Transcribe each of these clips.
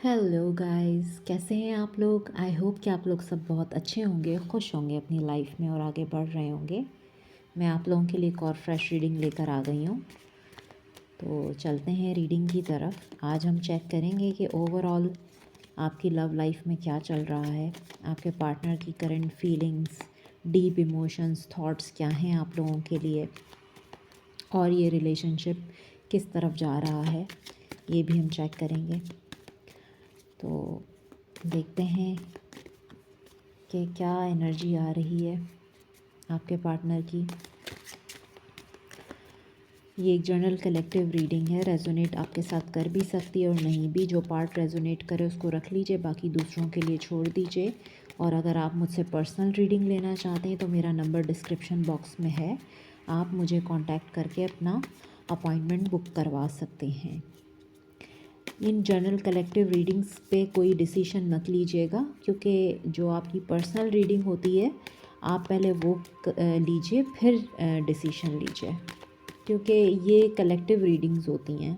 Hello guys, कैसे हैं आप लोग। आई होप कि आप लोग सब बहुत अच्छे होंगे, खुश होंगे अपनी लाइफ में और आगे बढ़ रहे होंगे। मैं आप लोगों के लिए एक और फ्रेश रीडिंग लेकर आ गई हूँ। तो चलते हैं रीडिंग की तरफ। आज हम चेक करेंगे कि ओवरऑल आपकी लव लाइफ में क्या चल रहा है, आपके पार्टनर की current feelings, deep emotions, thoughts क्या हैं आप लोगों के लिए, और ये रिलेशनशिप किस तरफ जा रहा है, ये भी हम चेक करेंगे। तो देखते हैं कि क्या एनर्जी आ रही है आपके पार्टनर की। ये एक जनरल कलेक्टिव रीडिंग है, रेजोनेट आपके साथ कर भी सकती है और नहीं भी। जो पार्ट रेजोनेट करे उसको रख लीजिए, बाकी दूसरों के लिए छोड़ दीजिए। और अगर आप मुझसे पर्सनल रीडिंग लेना चाहते हैं तो मेरा नंबर डिस्क्रिप्शन बॉक्स में है, आप मुझे कांटेक्ट करके अपना अपॉइंटमेंट बुक करवा सकते हैं। इन जनरल कलेक्टिव रीडिंग्स पे कोई डिसीजन मत लीजिएगा, क्योंकि जो आपकी पर्सनल रीडिंग होती है आप पहले वो लीजिए, फिर डिसीजन लीजिए, क्योंकि ये कलेक्टिव रीडिंग्स होती हैं।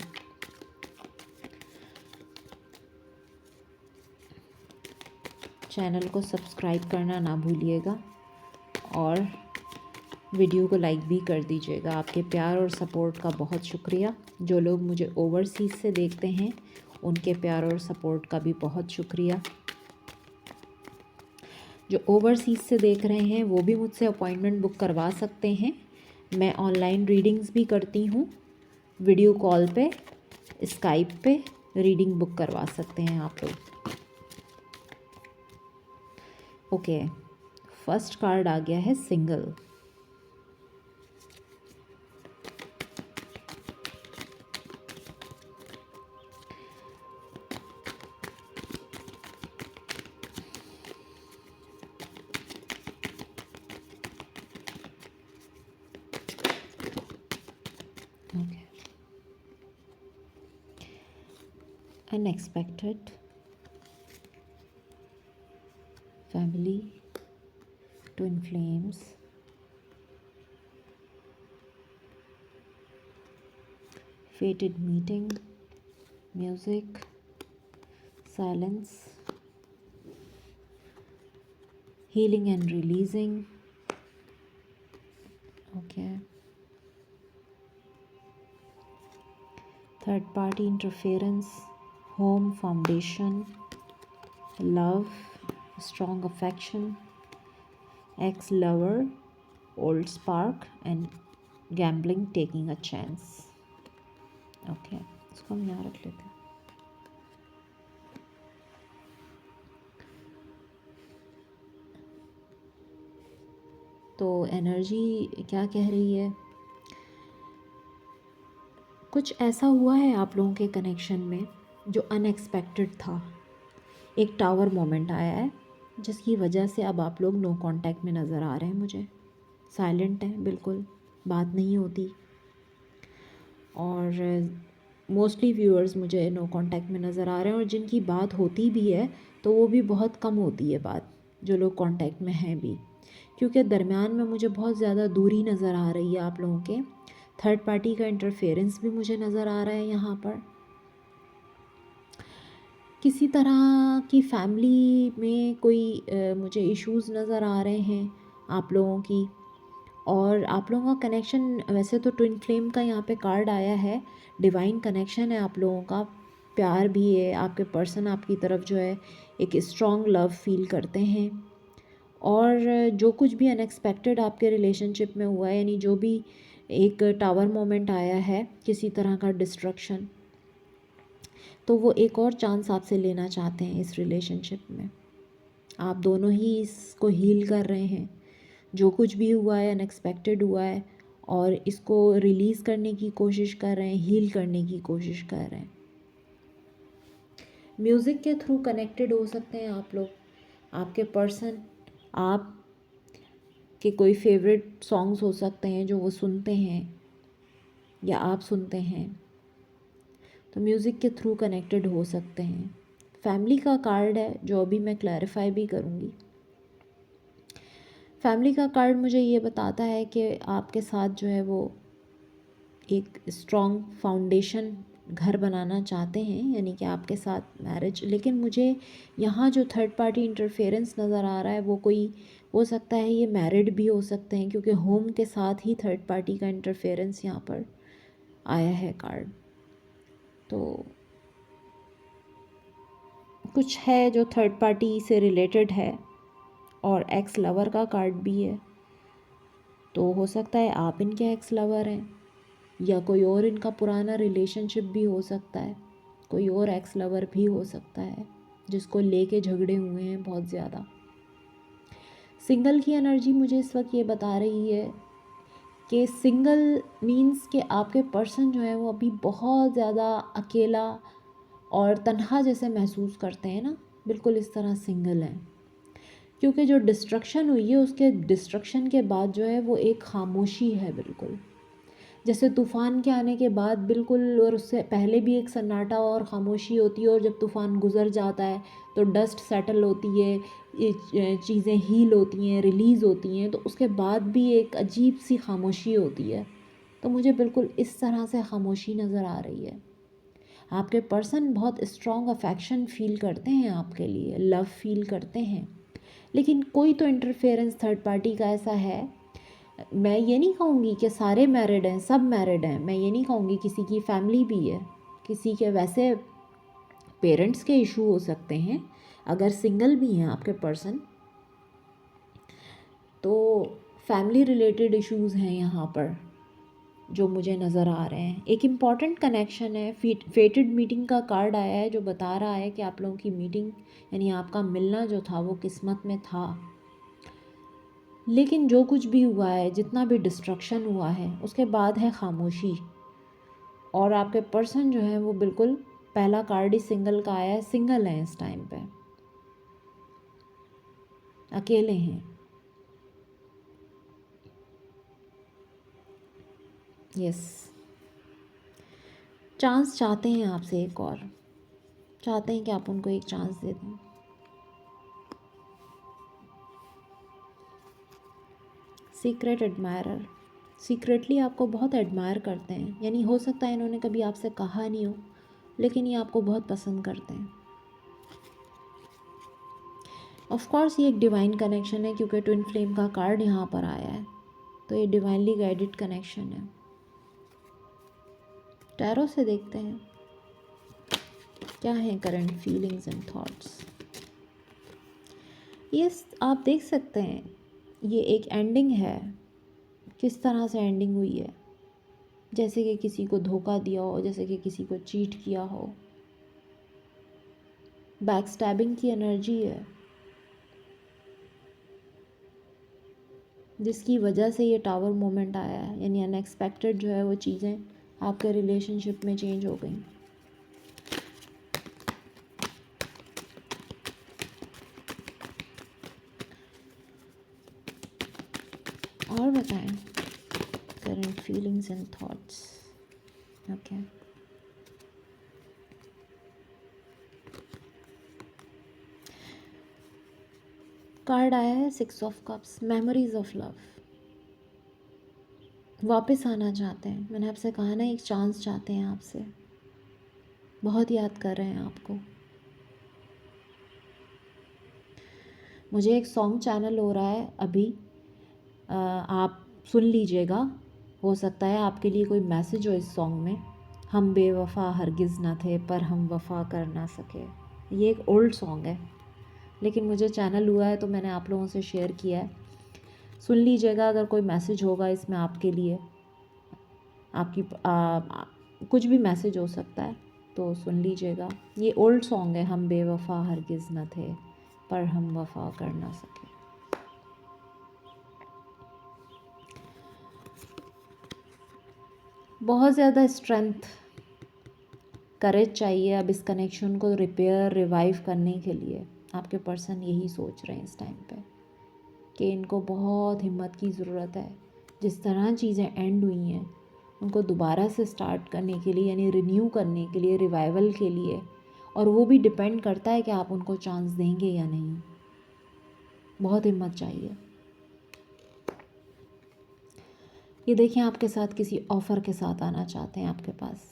चैनल को सब्सक्राइब करना ना भूलिएगा और वीडियो को लाइक भी कर दीजिएगा। आपके प्यार और सपोर्ट का बहुत शुक्रिया। जो लोग मुझे ओवरसीज़ से देखते हैं उनके प्यार और सपोर्ट का भी बहुत शुक्रिया। जो ओवरसीज़ से देख रहे हैं वो भी मुझसे अपॉइंटमेंट बुक करवा सकते हैं। मैं ऑनलाइन रीडिंग्स भी करती हूँ, वीडियो कॉल पे, स्काइप पे रीडिंग बुक करवा सकते हैं आप लोग। ओके, फर्स्ट कार्ड आ गया है single. Okay, unexpected, family, twin flames, fated meeting, music, silence, healing and releasing. Okay, third party interference, home foundation, love, strong affection, ex lover, old spark, and gambling, taking a chance. Okay, इसको हम यहाँ रख लेते हैं। तो energy क्या कह रही है, कुछ ऐसा हुआ है आप लोगों के कनेक्शन में जो अनएक्सपेक्टेड था। एक टावर मोमेंट आया है जिसकी वजह से अब आप लोग नो कांटेक्ट में नज़र आ रहे हैं। मुझे साइलेंट है, बिल्कुल बात नहीं होती। और मोस्टली व्यूअर्स मुझे नो कांटेक्ट में नज़र आ रहे हैं, और जिनकी बात होती भी है तो वो भी बहुत कम होती है बात, जो लोग कांटेक्ट में हैं भी, क्योंकि दरमियान में मुझे बहुत ज़्यादा दूरी नज़र आ रही है आप लोगों के। थर्ड पार्टी का इंटरफेरेंस भी मुझे नज़र आ रहा है यहाँ पर। किसी तरह की फैमिली में कोई मुझे इश्यूज़ नज़र आ रहे हैं आप लोगों की। और आप लोगों का कनेक्शन, वैसे तो ट्विन फ्लेम का यहाँ पे कार्ड आया है, डिवाइन कनेक्शन है आप लोगों का, प्यार भी है, आपके पर्सन आपकी तरफ जो है एक स्ट्रॉन्ग लव फील करते हैं। और जो कुछ भी अनएक्सपेक्टेड आपके रिलेशनशिप में हुआ है, यानी जो भी एक टावर मोमेंट आया है, किसी तरह का डिस्ट्रक्शन, तो वो एक और चांस आपसे लेना चाहते हैं इस रिलेशनशिप में। आप दोनों ही इसको हील कर रहे हैं, जो कुछ भी हुआ है अनएक्सपेक्टेड हुआ है, और इसको रिलीज़ करने की कोशिश कर रहे हैं, हील करने की कोशिश कर रहे हैं। म्यूज़िक के थ्रू कनेक्टेड हो सकते हैं आप लोग। आपके पर्सन, आप के कोई फेवरेट सॉन्ग्स हो सकते हैं जो वो सुनते हैं या आप सुनते हैं, तो म्यूज़िक के थ्रू कनेक्टेड हो सकते हैं। फैमिली का कार्ड है जो अभी मैं क्लैरिफाई भी करूँगी। फैमिली का कार्ड मुझे ये बताता है कि आपके साथ जो है वो एक स्ट्रॉन्ग फाउंडेशन घर बनाना चाहते हैं, यानी कि आपके साथ मैरिज। लेकिन मुझे यहाँ जो थर्ड पार्टी इंटरफेरेंस नज़र आ रहा है वो कोई हो सकता है ये मैरिड भी हो सकते हैं, क्योंकि होम के साथ ही थर्ड पार्टी का इंटरफेरेंस यहाँ पर आया है कार्ड। तो कुछ है जो थर्ड पार्टी से रिलेटेड है, और एक्स लवर का कार्ड भी है। तो हो सकता है आप इनके एक्स लवर हैं, या कोई और इनका पुराना रिलेशनशिप भी हो सकता है, कोई और एक्स लवर भी हो सकता है जिसको लेके झगड़े हुए हैं बहुत ज़्यादा। सिंगल की एनर्जी मुझे इस वक्त ये बता रही है कि सिंगल मीन्स कि आपके पर्सन जो है वो अभी बहुत ज़्यादा अकेला और तन्हा जैसे महसूस करते हैं ना, बिल्कुल इस तरह सिंगल हैं। क्योंकि जो डिस्ट्रक्शन हुई है उसके डिस्ट्रक्शन के बाद जो है वो एक खामोशी है, बिल्कुल जैसे तूफ़ान के आने के बाद बिल्कुल, और उससे पहले भी एक सन्नाटा और ख़ामोशी होती है, और जब तूफ़ान गुज़र जाता है तो डस्ट सेटल होती है, ये चीज़ें हील होती हैं, रिलीज़ होती हैं, तो उसके बाद भी एक अजीब सी खामोशी होती है। तो मुझे बिल्कुल इस तरह से खामोशी नज़र आ रही है। आपके पर्सन बहुत स्ट्रॉन्ग अफेक्शन फ़ील करते हैं आपके लिए, लव फील करते हैं, लेकिन कोई तो इंटरफेरेंस थर्ड पार्टी का ऐसा है। मैं ये नहीं कहूँगी कि सारे मैरिड हैं, सब मैरिड हैं, मैं ये नहीं कहूँगी, किसी की फैमिली भी है, किसी के वैसे पेरेंट्स के इशू हो सकते हैं। अगर सिंगल भी हैं आपके पर्सन तो फैमिली रिलेटेड इश्यूज़ हैं यहाँ पर जो मुझे नज़र आ रहे हैं। एक इम्पॉर्टेंट कनेक्शन है, फेटेड मीटिंग का कार्ड आया है जो बता रहा है कि आप लोगों की मीटिंग यानी आपका मिलना जो था वो किस्मत में था। लेकिन जो कुछ भी हुआ है, जितना भी डिस्ट्रक्शन हुआ है, उसके बाद है खामोशी। और आपके पर्सन जो है वो बिल्कुल, पहला कार्ड ही सिंगल का आया है, सिंगल हैं इस टाइम पे, अकेले हैं। यस, चांस चाहते हैं आपसे, एक और चाहते हैं कि आप उनको एक चांस दे दें। सीक्रेट एडमायरर, सीक्रेटली आपको बहुत एडमायर करते हैं, यानी हो सकता है इन्होंने कभी आपसे कहा नहीं हो, लेकिन ये आपको बहुत पसंद करते हैं। ऑफ कोर्स ये एक डिवाइन कनेक्शन है, क्योंकि ट्विन फ्लेम का कार्ड यहाँ पर आया है, तो ये डिवाइनली गाइडेड कनेक्शन है। टैरो से देखते हैं क्या है current feelings and thoughts. Yes, आप देख सकते हैं ये एक एंडिंग है, किस तरह से एंडिंग हुई है, जैसे कि किसी को धोखा दिया हो, जैसे कि किसी को चीट किया हो। बैक स्टैबिंग की एनर्जी है, जिसकी वजह से ये टावर मोमेंट आया है, यानी अनएक्सपेक्टेड जो है वो चीज़ें आपके रिलेशनशिप में चेंज हो गई। और बताएं current feelings and thoughts. Okay, card आया है 6 of cups, memories of love. वापस आना चाहते हैं, मैंने आपसे कहा ना, एक चांस चाहते हैं आपसे, बहुत याद कर रहे हैं आपको। मुझे एक सॉन्ग चैनल हो रहा है अभी, आप सुन लीजिएगा, हो सकता है आपके लिए कोई मैसेज हो इस सॉन्ग में। हम बेवफा हरगिज़ ना थे पर हम वफ़ा कर ना सके। ये एक ओल्ड सॉन्ग है, लेकिन मुझे चैनल हुआ है तो मैंने आप लोगों से शेयर किया है। सुन लीजिएगा, अगर कोई मैसेज होगा इसमें आपके लिए, आपकी कुछ भी मैसेज हो सकता है तो सुन लीजिएगा। ये ओल्ड सॉन्ग है, हम बेवफा हरगिज़ न थे पर हम वफ़ा कर ना सके। बहुत ज़्यादा स्ट्रेंथ, करेज चाहिए अब इस कनेक्शन को रिपेयर रिवाइव करने के लिए। आपके पर्सन यही सोच रहे हैं इस टाइम पे कि इनको बहुत हिम्मत की ज़रूरत है। जिस तरह चीज़ें एंड हुई हैं उनको दोबारा से स्टार्ट करने के लिए, यानी रिन्यू करने के लिए, रिवाइवल के लिए, और वो भी डिपेंड करता है कि आप उनको चांस देंगे या नहीं। बहुत हिम्मत चाहिए। ये देखें, आपके साथ किसी ऑफ़र के साथ आना चाहते हैं आपके पास,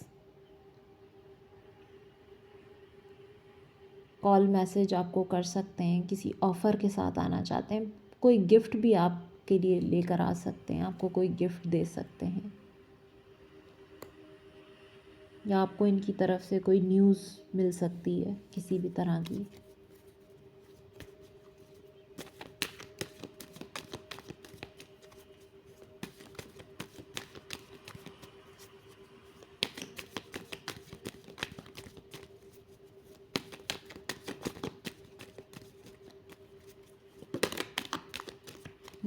कॉल मैसेज आपको कर सकते हैं, किसी ऑफ़र के साथ आना चाहते हैं, कोई गिफ्ट भी आपके लिए लेकर आ सकते हैं, आपको कोई गिफ्ट दे सकते हैं, या आपको इनकी तरफ से कोई न्यूज़ मिल सकती है किसी भी तरह की।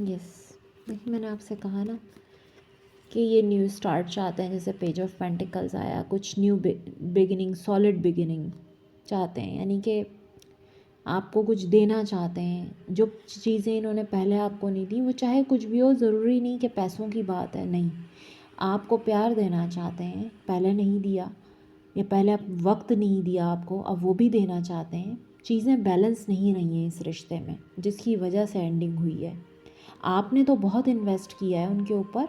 यस, देखिए मैंने आपसे कहा ना कि ये न्यू स्टार्ट चाहते हैं, जैसे पेज ऑफ पेंटिकल्स आया, कुछ न्यू बिगिनिंग, सॉलिड बिगिनिंग चाहते हैं, यानी कि आपको कुछ देना चाहते हैं। जो चीज़ें इन्होंने पहले आपको नहीं दी, वो चाहे कुछ भी हो, ज़रूरी नहीं कि पैसों की बात है, नहीं, आपको प्यार देना चाहते हैं, पहले नहीं दिया, या पहले वक्त नहीं दिया आपको, अब वो भी देना चाहते हैं। चीज़ें बैलेंस नहीं रही हैं इस रिश्ते में, जिसकी वजह से एंडिंग हुई है। आपने तो बहुत इन्वेस्ट किया है उनके ऊपर,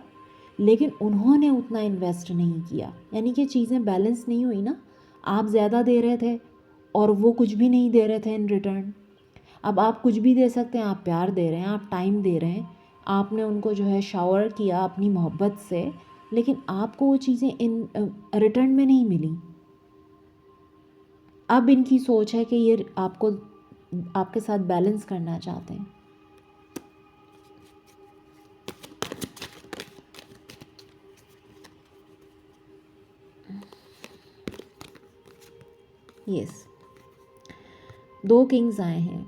लेकिन उन्होंने उतना इन्वेस्ट नहीं किया, यानी कि चीज़ें बैलेंस नहीं हुई ना। आप ज़्यादा दे रहे थे और वो कुछ भी नहीं दे रहे थे इन रिटर्न। अब आप कुछ भी दे सकते हैं, आप प्यार दे रहे हैं, आप टाइम दे रहे हैं, आपने उनको जो है शावर किया अपनी मोहब्बत से, लेकिन आपको वो चीज़ें इन रिटर्न में नहीं मिली। अब इनकी सोच है कि ये आपको आपके साथ बैलेंस करना चाहते हैं। यस, 2 किंग्स आए हैं,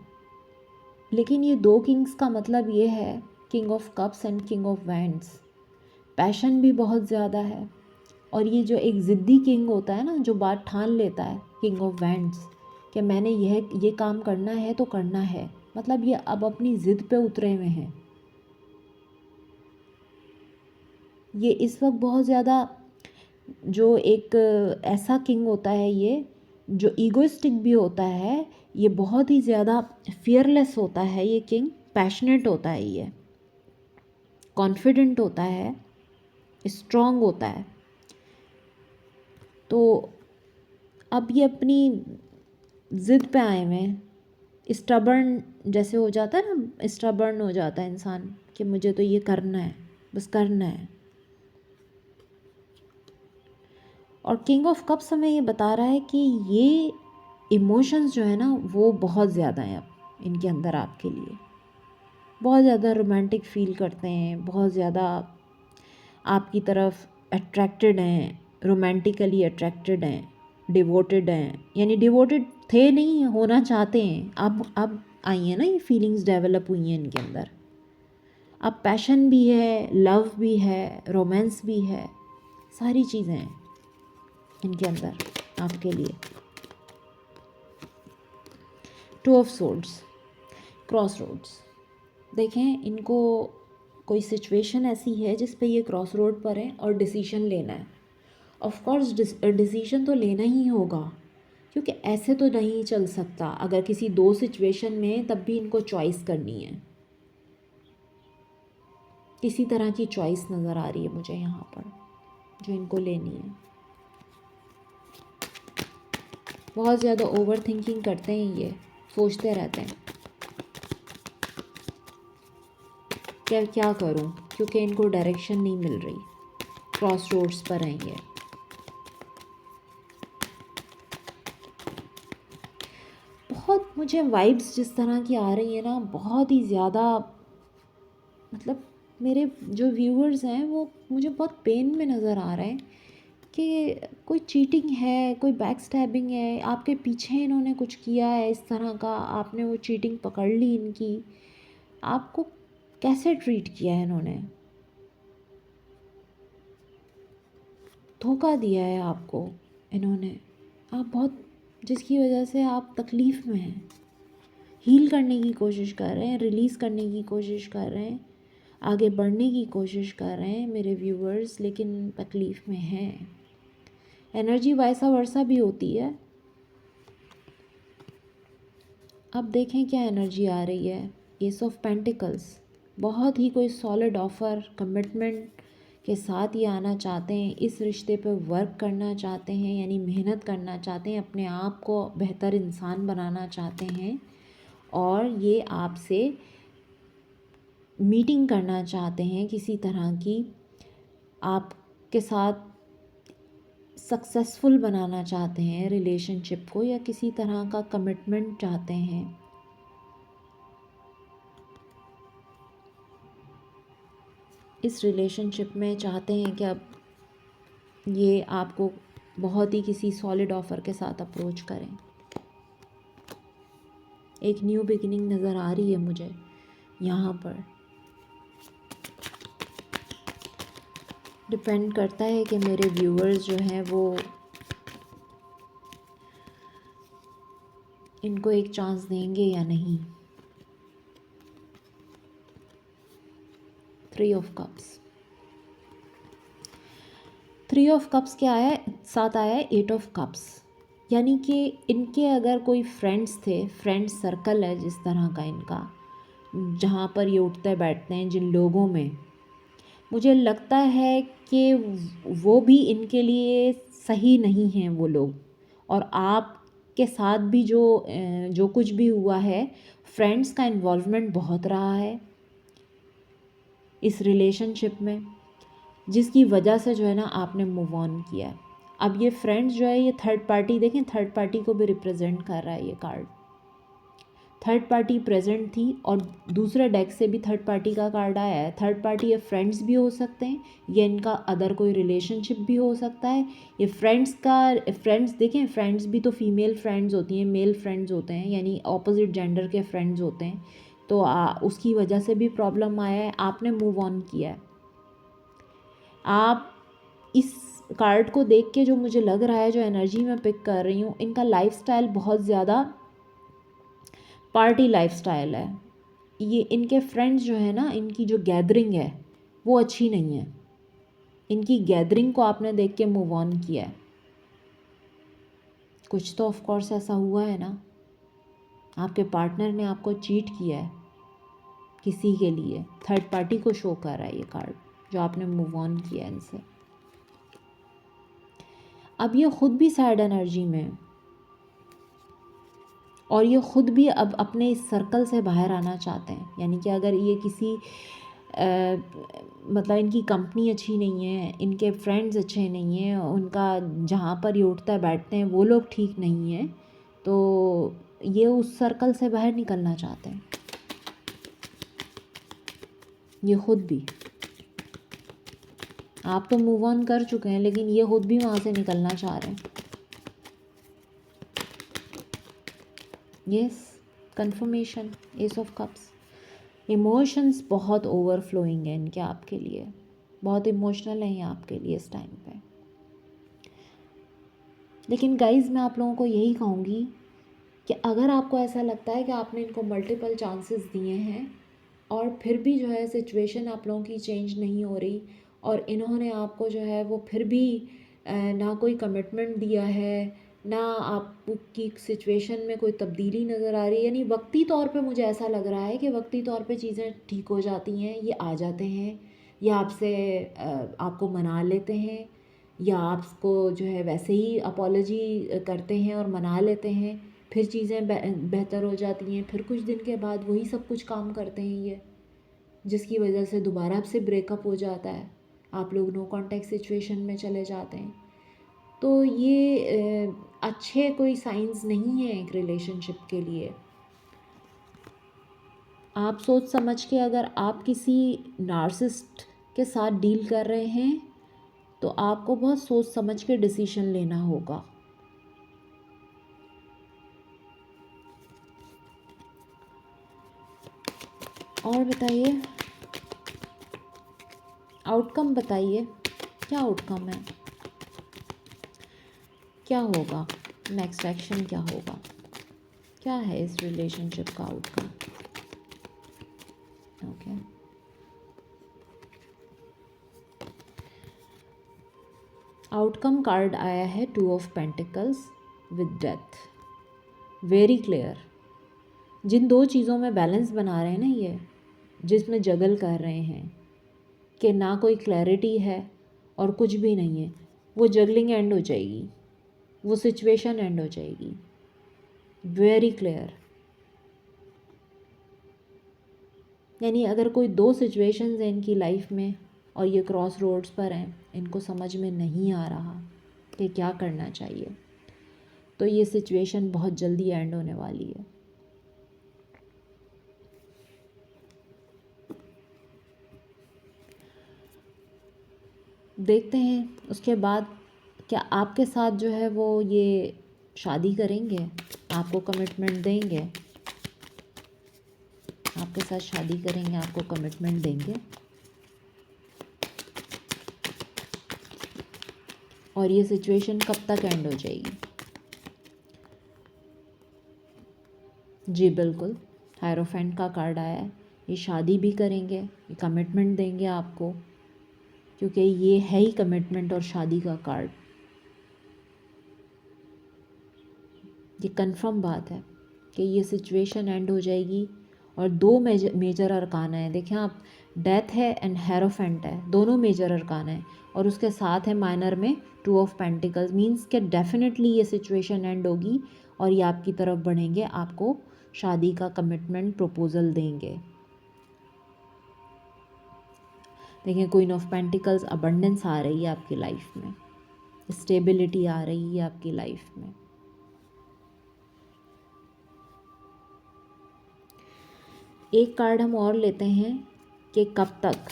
लेकिन ये 2 किंग्स का मतलब ये है, king of cups and king of wands. Passion भी बहुत ज़्यादा है, और ये जो एक ज़िद्दी किंग होता है ना, जो बात ठान लेता है, किंग ऑफ वैंड्स, कि मैंने ये काम करना है तो करना है, मतलब ये अब अपनी ज़िद पे उतरे हुए हैं। ये इस वक्त बहुत ज़्यादा, जो एक ऐसा किंग होता है ये, जो ईगोइस्टिक भी होता है, ये बहुत ही ज़्यादा फियरलेस होता है ये किंग, पैशनेट होता है ये, कॉन्फिडेंट होता है, स्ट्रॉन्ग होता है। तो अब ये अपनी ज़िद पे आए हुए हैं, स्टबर्न जैसे हो जाता है ना, स्टबर्न हो जाता है इंसान कि मुझे तो ये करना है, बस करना है। और किंग ऑफ कप्स हमें ये बता रहा है कि ये इमोशंस जो है ना, वो बहुत ज़्यादा हैं अब इनके अंदर आपके लिए, बहुत ज़्यादा रोमांटिक फील करते हैं, बहुत ज़्यादा आपकी तरफ अट्रैक्टेड हैं, रोमांटिकली अट्रैक्टेड हैं, डिवोटेड हैं, यानी डिवोटेड थे नहीं, होना चाहते हैं, अब आई हैं ना, ये फीलिंग्स डेवलप हुई हैं इनके अंदर। अब पैशन भी है, लव भी है, रोमांस भी है, सारी चीज़ें हैं इनके अंदर आपके लिए। 2 ऑफ सोर्ड्स, क्रॉस रोड्स। देखें, इनको कोई सिचुएशन ऐसी है जिस पे ये क्रॉस रोड पर है और डिसीजन लेना है। ऑफ कोर्स डिसीजन तो लेना ही होगा, क्योंकि ऐसे तो नहीं चल सकता। अगर किसी 2 सिचुएशन में, तब भी इनको चॉइस करनी है, किसी तरह की चॉइस नज़र आ रही है मुझे यहाँ पर, जो इनको लेनी है। बहुत ज़्यादा ओवर थिंकिंग करते हैं ये, सोचते रहते हैं क्या करूं, क्योंकि इनको डायरेक्शन नहीं मिल रही, क्रॉस रोड्स पर हैं ये। बहुत मुझे वाइब्स जिस तरह की आ रही है ना, बहुत ही ज़्यादा, मतलब मेरे जो व्यूअर्स हैं वो मुझे बहुत पेन में नज़र आ रहे हैं कि कोई चीटिंग है, कोई बैक स्टैबिंग है, आपके पीछे इन्होंने कुछ किया है इस तरह का, आपने वो चीटिंग पकड़ ली इनकी, आपको कैसे ट्रीट किया है इन्होंने, धोखा दिया है आपको इन्होंने, आप बहुत, जिसकी वजह से आप तकलीफ़ में हैं, हील करने की कोशिश कर रहे हैं, रिलीज़ करने की कोशिश कर रहे हैं, आगे बढ़ने की कोशिश कर रहे हैं मेरे व्यूअर्स, लेकिन तकलीफ़ में हैं। एनर्जी वैसा वर्सा भी होती है। अब देखें क्या एनर्जी आ रही है। एस ऑफ पेंटिकल्स, बहुत ही कोई सॉलिड ऑफ़र, कमिटमेंट के साथ ये आना चाहते हैं, इस रिश्ते पे वर्क करना चाहते हैं, यानी मेहनत करना चाहते हैं, अपने आप को बेहतर इंसान बनाना चाहते हैं, और ये आपसे मीटिंग करना चाहते हैं किसी तरह की, आपके साथ सक्सेसफुल बनाना चाहते हैं रिलेशनशिप को, या किसी तरह का कमिटमेंट चाहते हैं। इस रिलेशनशिप में चाहते हैं कि अब ये आपको बहुत ही किसी सॉलिड ऑफ़र के साथ अप्रोच करें। एक न्यू बिगिनिंग नज़र आ रही है मुझे यहाँ पर। डिपेंड करता है कि मेरे व्यूअर्स जो हैं वो इनको एक चांस देंगे या नहीं। 3 ऑफ कप्स, 3 ऑफ कप्स क्या आया है, साथ आया है 8 ऑफ कप्स, यानी कि इनके अगर कोई फ्रेंड्स थे, फ्रेंड सर्कल है जिस तरह का इनका, जहाँ पर ये उठते बैठते हैं, जिन लोगों में, मुझे लगता है कि वो भी इनके लिए सही नहीं हैं वो लोग। और आपके साथ भी जो कुछ भी हुआ है, फ्रेंड्स का इन्वॉल्वमेंट बहुत रहा है इस रिलेशनशिप में, जिसकी वजह से जो है ना आपने मूव ऑन किया है। अब ये फ्रेंड्स जो है, ये थर्ड पार्टी, देखें थर्ड पार्टी को भी रिप्रेजेंट कर रहा है ये कार्ड। थर्ड पार्टी प्रेजेंट थी, और दूसरे डेक से भी थर्ड पार्टी का कार्ड आया है। थर्ड पार्टी ये फ्रेंड्स भी हो सकते हैं, ये इनका अदर कोई रिलेशनशिप भी हो सकता है। ये फ्रेंड्स देखें, फ्रेंड्स भी तो फीमेल फ्रेंड्स होती हैं, मेल फ्रेंड्स होते हैं, यानी ऑपोजिट जेंडर के फ्रेंड्स होते हैं। तो उसकी वजह से भी प्रॉब्लम आया है, आपने मूव ऑन किया है। आप इस कार्ड को देख के जो मुझे लग रहा है, जो एनर्जी मैं पिक कर रही हूँ, इनका लाइफस्टाइल बहुत ज़्यादा पार्टी लाइफस्टाइल है। ये इनके फ्रेंड्स जो है ना, इनकी जो गैदरिंग है वो अच्छी नहीं है। इनकी गैदरिंग को आपने देख के मूव ऑन किया है। कुछ तो ऑफ कोर्स ऐसा हुआ है ना, आपके पार्टनर ने आपको चीट किया है किसी के लिए। थर्ड पार्टी को शो कर रहा है ये कार्ड, जो आपने मूव ऑन किया है इनसे। अब ये खुद भी सैड एनर्जी में है, और ये ख़ुद भी अब अपने इस सर्कल से बाहर आना चाहते हैं। यानी कि अगर ये किसी मतलब इनकी कंपनी अच्छी नहीं है, इनके फ्रेंड्स अच्छे नहीं हैं, उनका जहाँ पर ये उठता बैठते हैं वो लोग ठीक नहीं हैं, तो ये उस सर्कल से बाहर निकलना चाहते हैं ये ख़ुद भी। आप तो मूव ऑन कर चुके हैं, लेकिन ये ख़ुद भी वहाँ से निकलना चाह रहे हैं। Yes, confirmation, S of cups. Emotions बहुत ओवरफ्लोइंग है इनके आपके लिए, बहुत इमोशनल हैं ये आपके लिए इस टाइम पे। लेकिन गाइज़, मैं आप लोगों को यही कहूँगी कि अगर आपको ऐसा लगता है कि आपने इनको मल्टीपल चांसेस दिए हैं और फिर भी जो है सिचुएशन आप लोगों की चेंज नहीं हो रही, और इन्होंने आपको जो है वो फिर भी ना कोई कमिटमेंट दिया है, ना आपकी सिचुएशन में कोई तब्दीली नज़र आ रही है, यानी वक्ती तौर पे मुझे ऐसा लग रहा है कि वक्ती तौर पे चीज़ें ठीक हो जाती हैं, ये आ जाते हैं, या आपसे आपको मना लेते हैं, या आपको जो है वैसे ही अपॉलजी करते हैं और मना लेते हैं, फिर चीज़ें बेहतर हो जाती हैं, फिर कुछ दिन के बाद वही सब कुछ काम करते हैं ये, जिसकी वजह से दोबारा आपसे ब्रेकअप हो जाता है, आप लोग नो कांटेक्ट सिचुएशन में चले जाते हैं। तो ये अच्छे कोई साइंस नहीं है एक रिलेशनशिप के लिए। आप सोच समझ के, अगर आप किसी नार्सिसिस्ट के साथ डील कर रहे हैं, तो आपको बहुत सोच समझ के डिसीजन लेना होगा। और बताइए, आउटकम बताइए, क्या आउटकम है, क्या होगा, नेक्स्ट एक्शन क्या होगा, क्या है इस रिलेशनशिप का आउटकम। ओके, आउटकम कार्ड आया है 2 of pentacles with death. Very clear. जिन दो चीज़ों में बैलेंस बना रहे हैं ना ये, जिसमें जगल कर रहे हैं कि ना कोई क्लैरिटी है और कुछ भी नहीं है, वो जगलिंग एंड हो जाएगी, वो सिचुएशन एंड हो जाएगी। Very clear. यानी अगर कोई दो सिचुएशंस हैं इनकी लाइफ में और ये क्रॉस रोड्स पर हैं, इनको समझ में नहीं आ रहा कि क्या करना चाहिए, तो ये सिचुएशन बहुत जल्दी एंड होने वाली है। देखते हैं उसके बाद क्या आपके साथ जो है वो ये शादी करेंगे, आपको कमिटमेंट देंगे, आपके साथ शादी करेंगे, आपको कमिटमेंट देंगे, और ये सिचुएशन कब तक एंड हो जाएगी। जी बिल्कुल, हायरोफेंट का कार्ड आया है। ये शादी भी करेंगे, ये कमिटमेंट देंगे आपको, क्योंकि ये है ही कमिटमेंट और शादी का कार्ड। ये कंफर्म बात है कि ये सिचुएशन एंड हो जाएगी। और दो मेजर अरकान है, देखें आप, डेथ है एंड हेरोफेंट है, दोनों मेजर अरकान है, और उसके साथ है माइनर में 2 ऑफ पेंटिकल्स। मींस कि डेफिनेटली ये सिचुएशन एंड होगी और ये आपकी तरफ बढ़ेंगे, आपको शादी का कमिटमेंट प्रपोजल देंगे। देखें, क्वीन ऑफ पेंटिकल्स, अबंडेंस आ रही है आपकी लाइफ में, स्टेबिलिटी आ रही है आपकी लाइफ में। एक कार्ड हम और लेते हैं कि कब तक,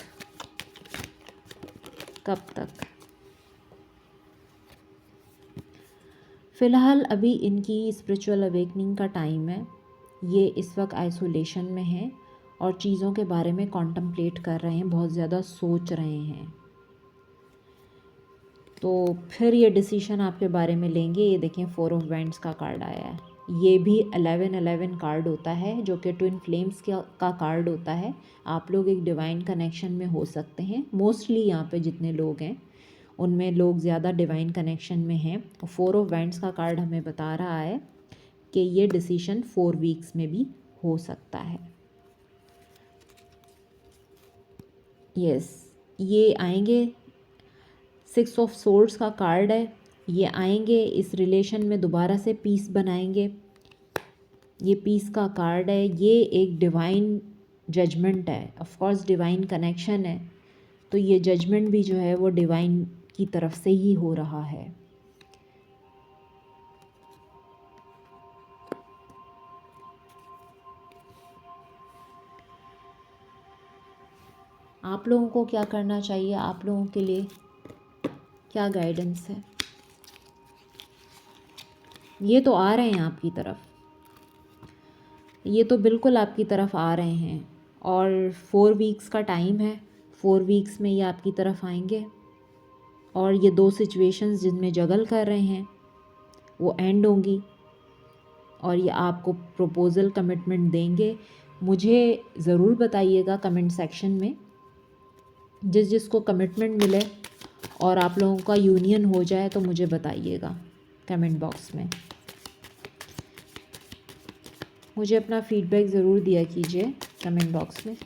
कब तक। फ़िलहाल अभी इनकी स्पिरिचुअल अवेकनिंग का टाइम है। ये इस वक्त आइसोलेशन में हैं और चीज़ों के बारे में कॉन्टम्पलेट कर रहे हैं, बहुत ज़्यादा सोच रहे हैं। तो फिर ये डिसीशन आपके बारे में लेंगे। ये देखें, 4 ऑफ वैंड्स का कार्ड आया है। ये भी 11-11 कार्ड होता है, जो कि ट्विन फ्लेम्स का कार्ड होता है। आप लोग एक डिवाइन कनेक्शन में हो सकते हैं। मोस्टली यहाँ पे जितने लोग हैं उनमें लोग ज़्यादा डिवाइन कनेक्शन में हैं। 4 ऑफ वैंड्स का कार्ड हमें बता रहा है कि ये डिसीशन 4 वीक्स में भी हो सकता है। यस, ये आएंगे। 6 ऑफ सोर्ड्स का कार्ड है। ये आएंगे, इस रिलेशन में दोबारा से पीस बनाएंगे। ये पीस का कार्ड है। ये एक डिवाइन जजमेंट है, ऑफ कोर्स डिवाइन कनेक्शन है, तो ये जजमेंट भी जो है वो डिवाइन की तरफ से ही हो रहा है। आप लोगों को क्या करना चाहिए, आप लोगों के लिए क्या गाइडेंस है? ये तो आ रहे हैं आपकी तरफ, ये तो बिल्कुल आपकी तरफ आ रहे हैं, और 4 वीक्स का टाइम है। 4 वीक्स में ये आपकी तरफ आएंगे, और ये 2 सिचुएशंस जिनमें जगल कर रहे हैं वो एंड होंगी, और ये आपको प्रपोज़ल कमिटमेंट देंगे। मुझे ज़रूर बताइएगा कमेंट सेक्शन में, जिस जिसको कमिटमेंट मिले और आप लोगों का यूनियन हो जाए तो मुझे बताइएगा कमेंट बॉक्स में। मुझे अपना फीडबैक ज़रूर दिया कीजिए कमेंट बॉक्स में।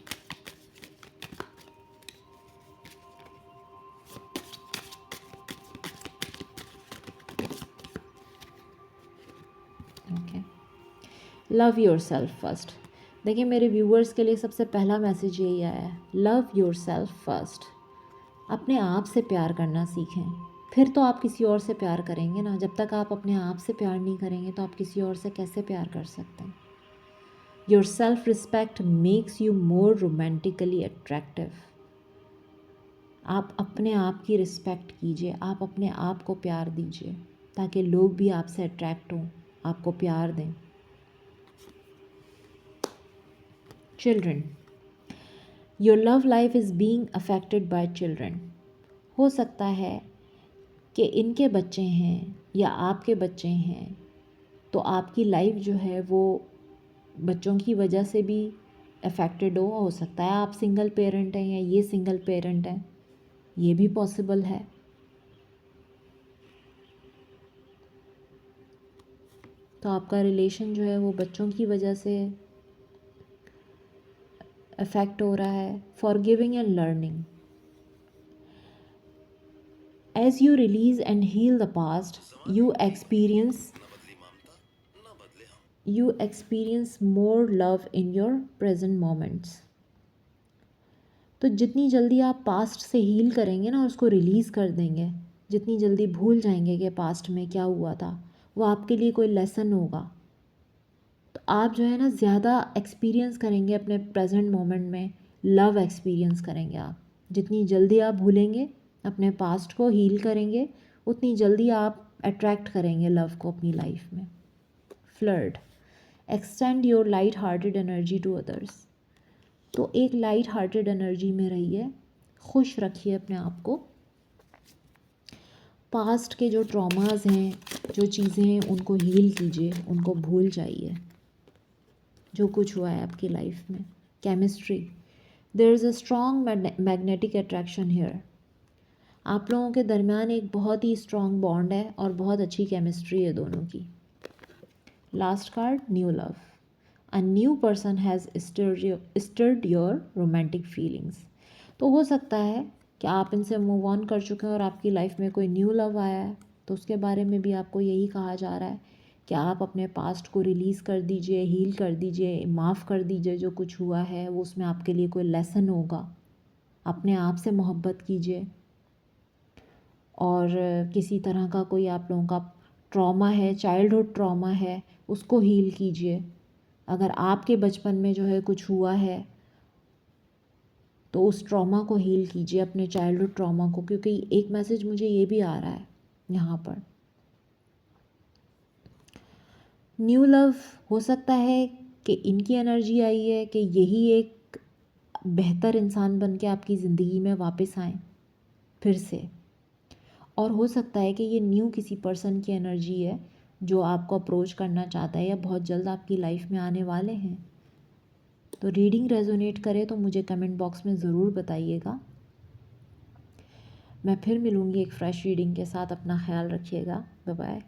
Okay, love your self first. देखिए, मेरे व्यूअर्स के लिए सबसे पहला मैसेज यही आया है, लव योर सेल्फ फर्स्ट। अपने आप से प्यार करना सीखें, फिर तो आप किसी और से प्यार करेंगे ना। जब तक आप अपने आप से प्यार नहीं करेंगे तो आप किसी और से कैसे प्यार कर सकते हैं? Your self respect makes you more romantically attractive. आप अपने आप की रिस्पेक्ट कीजिए, आप अपने आप को प्यार दीजिए, ताकि लोग भी आपसे अट्रैक्ट हों, आपको प्यार दें। Children, your love life is being affected by children. हो सकता है कि इनके बच्चे हैं या आपके बच्चे हैं, तो आपकी लाइफ जो है वो बच्चों की वजह से भी अफेक्टेड हो सकता है आप सिंगल पेरेंट हैं या ये सिंगल पेरेंट हैं, ये भी पॉसिबल है। तो आपका रिलेशन जो है वो बच्चों की वजह से अफेक्ट हो रहा है। Forgiving and learning, As you release and heal the past, you experience more love in your present moments. तो जितनी जल्दी आप पास्ट से हील करेंगे ना, उसको रिलीज़ कर देंगे, जितनी जल्दी भूल जाएंगे कि पास्ट में क्या हुआ था, वो आपके लिए कोई लेसन होगा। तो आप जो है ना ज़्यादा एक्सपीरियंस करेंगे अपने प्रेजेंट मोमेंट में, लव एक्सपीरियंस करेंगे आप। जितनी जल्दी आप भूलेंगे, अपने पास्ट को हील करेंगे, उतनी जल्दी आप अट्रैक्ट करेंगे लव को अपनी लाइफ में। Flirt, extend your light hearted energy to others. तो एक लाइट हार्टेड एनर्जी में रहिए, खुश रखिए अपने आप को। पास्ट के जो ट्रॉमास हैं, जो चीज़ें हैं, उनको हील कीजिए, उनको भूल जाइए जो कुछ हुआ है आपकी लाइफ में। Chemistry, there is a strong magnetic attraction here. आप लोगों के दरमियान एक बहुत ही स्ट्रॉन्ग बॉन्ड है और बहुत अच्छी केमिस्ट्री है दोनों की। Last card, new love. A new person has stirred your romantic feelings। तो हो सकता है कि आप इनसे मूव ऑन कर चुके हैं और आपकी लाइफ में कोई न्यू लव आया है, तो उसके बारे में भी आपको यही कहा जा रहा है कि आप अपने पास्ट को रिलीज़ कर दीजिए, हील कर दीजिए, माफ़ कर दीजिए। जो कुछ हुआ है वो उसमें आपके लिए कोई लेसन होगा। अपने आप से मोहब्बत कीजिए, और किसी तरह का कोई आप लोगों का ट्रॉमा है, चाइल्डहुड ट्रॉमा है, उसको हील कीजिए। अगर आपके बचपन में जो है कुछ हुआ है तो उस ट्रॉमा को हील कीजिए, अपने चाइल्डहुड ट्रॉमा को। क्योंकि एक मैसेज मुझे ये भी आ रहा है यहाँ पर, न्यू लव हो सकता है कि इनकी एनर्जी आई है कि यही एक बेहतर इंसान बन के आपकी ज़िंदगी में वापस आए फिर से। और हो सकता है कि ये न्यू किसी पर्सन की एनर्जी है जो आपको अप्रोच करना चाहता है या बहुत जल्द आपकी लाइफ में आने वाले हैं। तो रीडिंग रेजोनेट करे तो मुझे कमेंट बॉक्स में ज़रूर बताइएगा। मैं फिर मिलूँगी एक फ़्रेश रीडिंग के साथ। अपना ख्याल रखिएगा। Bye bye.